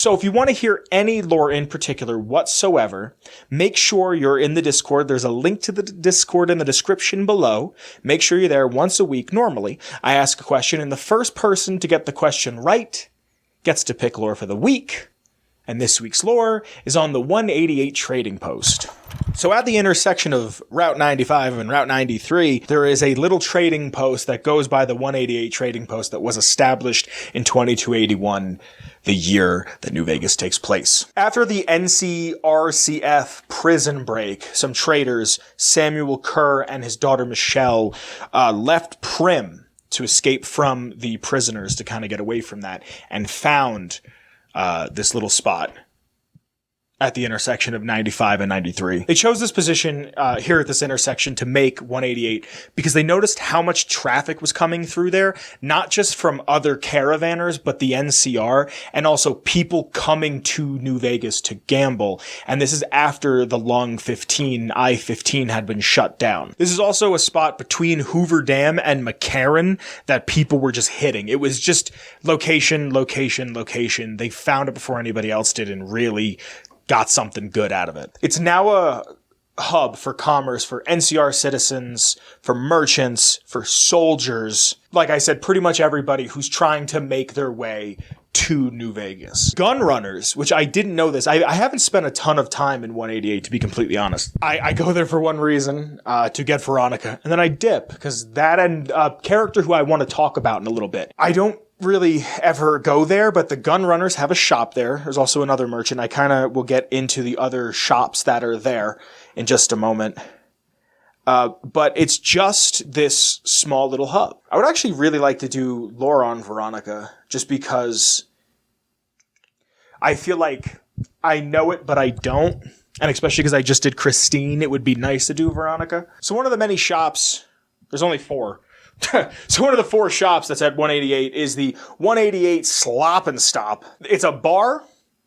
So if you want to hear any lore in particular whatsoever, make sure you're in the Discord. There's a link to the Discord in the description below. Make sure you're there once a week. Normally, I ask a question, and the first person to get the question right gets to pick lore for the week. And this week's lore is on the 188 trading post. So at the intersection of Route 95 and Route 93, there is a little trading post that goes by the 188 trading post that was established in 2281, the year that New Vegas takes place. After the NCRCF prison break, some traders, Samuel Kerr and his daughter Michelle, left Primm to escape from the prisoners to kind of get away from that, and found this little spot at the intersection of 95 and 93. They chose this position here at this intersection to make 188 because they noticed how much traffic was coming through there, not just from other caravanners, but the NCR, and also people coming to New Vegas to gamble. And this is after the Long 15, I-15 had been shut down. This is also a spot between Hoover Dam and McCarran that people were just hitting. It was just location, location, location. They found it before anybody else did and really got something good out of it. It's now a hub for commerce for NCR citizens, for merchants, for soldiers. Like I said, pretty much everybody who's trying to make their way to New Vegas. Gun runners, which I didn't know this. I haven't spent a ton of time in 188, to be completely honest. I go there for one reason, to get Veronica, and then I dip, because that and a character who I want to talk about in a little bit. I don't really ever go there, but the gun runners have a shop there. There's also another merchant. I kind of will get into the other shops that are there in just a moment. But it's just this small little hub. I would actually really like to do lore on Veronica, just because I feel like I know it, but I don't. And especially because I just did Christine, it would be nice to do Veronica. So one of the many shops, there's only 4. So one of the 4 shops that's at 188 is the 188 Slop and Stop. It's a bar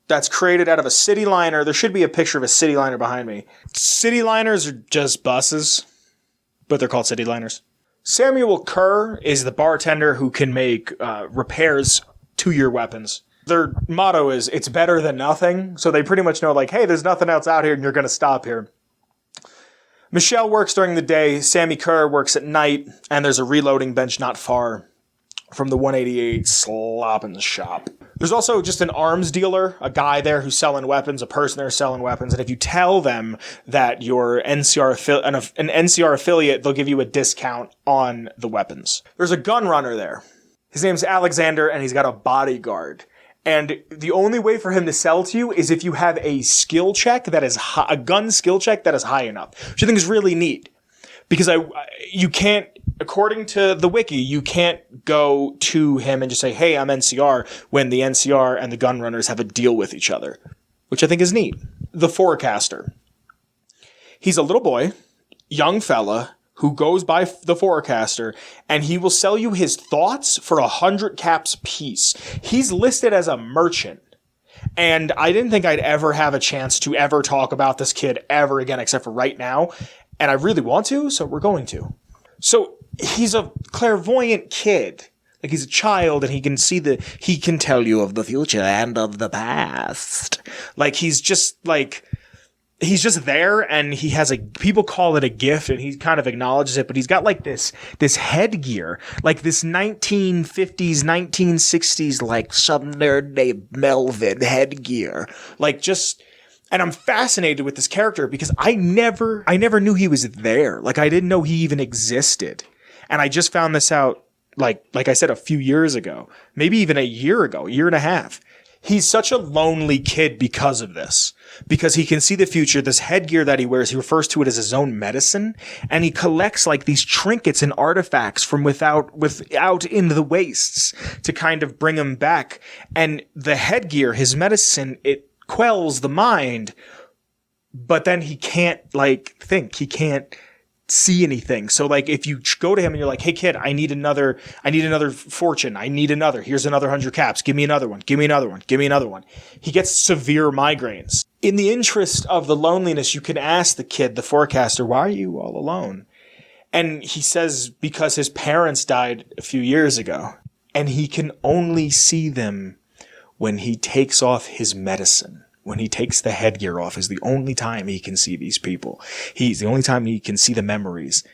that's created out of a city liner. There should be a picture of a city liner behind me. City liners are just buses, but they're called city liners. Samuel Kerr is the bartender who can make repairs to your weapons. Their motto is, it's better than nothing. So they pretty much know, like, hey, there's nothing else out here and you're going to stop here. Michelle works during the day, Sammy Kerr works at night, and there's a reloading bench not far from the 188 Slop and Shop. There's also just an arms dealer, a guy there who's selling weapons, a person there selling weapons, and if you tell them that you're an NCR affiliate, they'll give you a discount on the weapons. There's a gun runner there. His name's Alexander, and he's got a bodyguard. And the only way for him to sell to you is if you have a skill check that is a gun skill check that is high enough, which I think is really neat. Because you can't, according to the wiki, you can't go to him and just say, hey, I'm NCR, when the NCR and the gun runners have a deal with each other, which I think is neat. The Forecaster. He's a little boy, young fella, who goes by the Forecaster, and he will sell you his thoughts for 100 caps piece. He's listed as a merchant, and I didn't think I'd ever have a chance to ever talk about this kid ever again, except for right now, and I really want to, so we're going to. So he's a clairvoyant kid. Like, he's a child, and he can tell you of the future and of the past. Like, he's just there, and he has people call it a gift, and he kind of acknowledges it, but he's got like this headgear, like this 1950s, 1960s, like some nerd named Melvin headgear. And I'm fascinated with this character because I never knew he was there. Like, I didn't know he even existed. And I just found this out, like I said, a few years ago, maybe even a year and a half. He's such a lonely kid because of this, because he can see the future. This headgear that he wears, he refers to it as his own medicine, and he collects like these trinkets and artifacts from without in the wastes to kind of bring him back. And the headgear, his medicine, it quells the mind, but then he can't think. He can't see anything. So like, if you go to him and you're like, hey kid, I need another fortune. Here's another 100 caps. Give me another one. Give me another one. Give me another one. He gets severe migraines. In the interest of the loneliness, you can ask the kid, the Forecaster, why are you all alone? And he says, because his parents died a few years ago, and he can only see them when he takes off his medicine, when he takes the headgear off, is the only time he can see these people. He's the only time he can see the memories.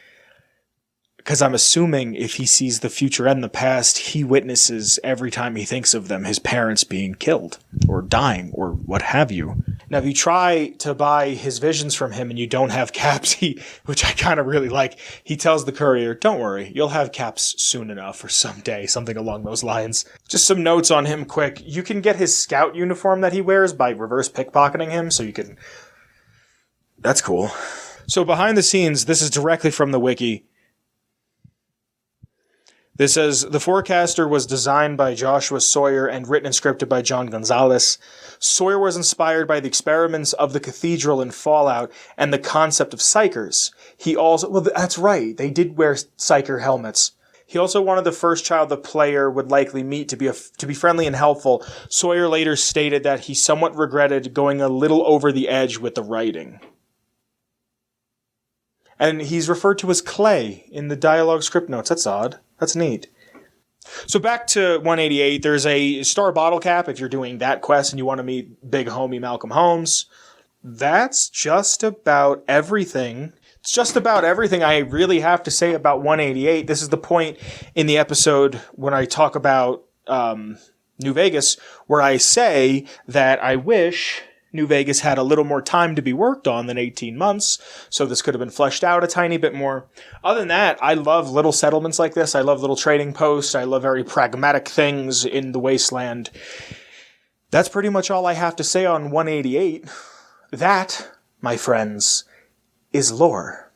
Because I'm assuming if he sees the future and the past, he witnesses every time he thinks of them, his parents being killed or dying or what have you. Now, if you try to buy his visions from him and you don't have caps, which I kind of really like, he tells the courier, don't worry, you'll have caps soon enough or someday, something along those lines. Just some notes on him quick. You can get his scout uniform that he wears by reverse pickpocketing him, so you can... That's cool. So behind the scenes, this is directly from the wiki. This says, the Forecaster was designed by Joshua Sawyer and written and scripted by John Gonzalez. Sawyer was inspired by the experiments of the cathedral in Fallout and the concept of psychers. He also... Well, that's right. They did wear psycher helmets. He also wanted the first child the player would likely meet to be friendly and helpful. Sawyer later stated that he somewhat regretted going a little over the edge with the writing. And he's referred to as Clay in the dialogue script notes. That's odd. That's neat. So back to 188, there's a star bottle cap if you're doing that quest and you want to meet big homie Malcolm Holmes. That's just about everything. It's just about everything I really have to say about 188. This is the point in the episode when I talk about New Vegas where I say that I wish New Vegas had a little more time to be worked on than 18 months, so this could have been fleshed out a tiny bit more. Other than that, I love little settlements like this. I love little trading posts. I love very pragmatic things in the wasteland. That's pretty much all I have to say on 188. That, my friends, is lore.